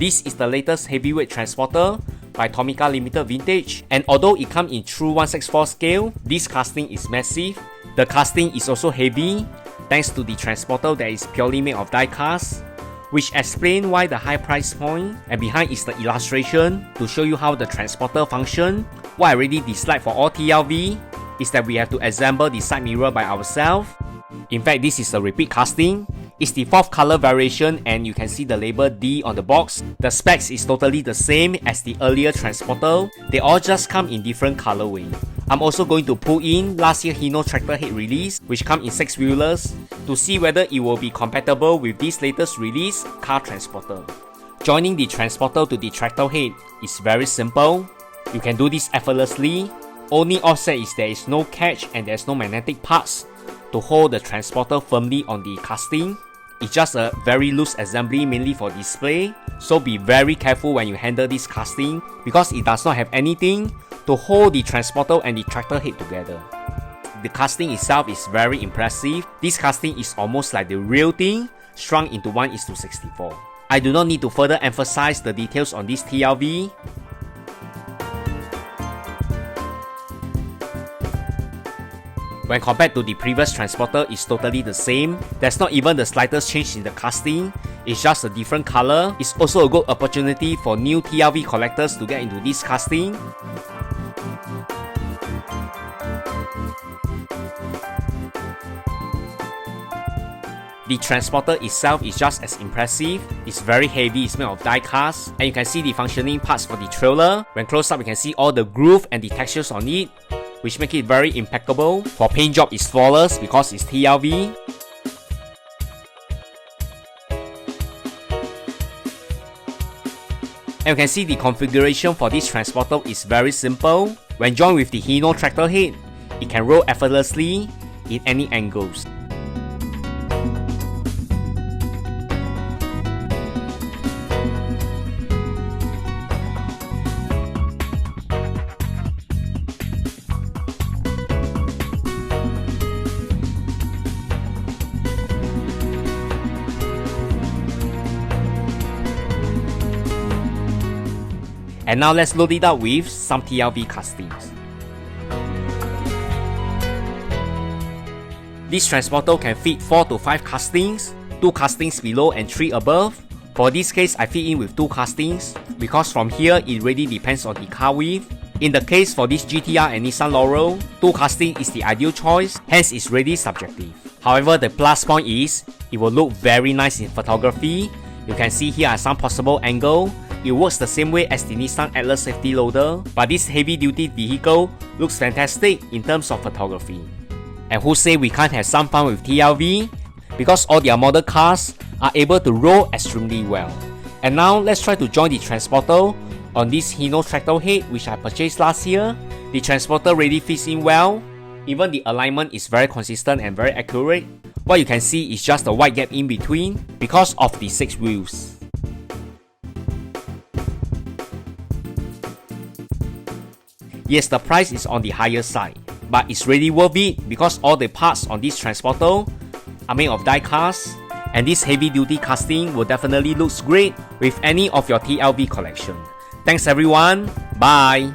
This is the latest heavyweight transporter by Tomica Limited Vintage, and although it comes in true 1/64 scale, this casting is massive. The casting is also heavy thanks to the transporter that is purely made of die cast, which explains why the high price point, and behind is the illustration to show you how the transporter function. What I really dislike for all TLV is that we have to assemble the side mirror by ourselves. In fact, this is a repeat casting. It's the 4th color variation, and you can see the label D on the box. The specs is totally the same as the earlier transporter. They all just come in different colorway. I'm also going to pull in last year Hino tractor head release, which come in 6 wheelers, to see whether it will be compatible with this latest release car transporter. Joining the transporter to the tractor head is very simple. You can do this effortlessly. Only offset is there is no catch and there's no magnetic parts to hold the transporter firmly on the casting. It's just a very loose assembly mainly for display, so be very careful when you handle this casting because it does not have anything to hold the transporter and the tractor head together. The casting itself is very impressive. This casting is almost like the real thing, shrunk into 1:64. I do not need to further emphasize the details on this TLV. When compared to the previous transporter, it's totally the same. There's not even the slightest change in the casting. It's just a different color. It's also a good opportunity for new TLV collectors to get into this casting. The transporter itself is just as impressive. It's very heavy, it's made of die cast, and you can see the functioning parts for the trailer. When close up, you can see all the groove and the textures on it, which make it very impeccable. For paint job, it's flawless because it's TLV. And you can see the configuration for this transporter is very simple. When joined with the Hino tractor head, it can roll effortlessly in any angles. And now let's load it up with some TLV castings. This transporter can fit 4 to 5 castings, 2 castings below and 3 above. For this case, I fit in with 2 castings because from here it really depends on the car width. In the case for this GTR and Nissan Laurel, 2 casting is the ideal choice, hence it's really subjective. However, the plus point is, it will look very nice in photography. You can see here are some possible angle. It works the same way as the Nissan Atlas safety loader, but this heavy duty vehicle looks fantastic in terms of photography. And who say we can't have some fun with TLV? Because all their model cars are able to roll extremely well. And now let's try to join the transporter on this Hino tractor head which I purchased last year. The transporter really fits in well. Even the alignment is very consistent and very accurate. What you can see is just a wide gap in between because of the 6 wheels. Yes, the price is on the higher side, but it's really worth it because all the parts on this transporter are made of die cast, and this heavy duty casting will definitely look great with any of your TLV collection. Thanks everyone, bye!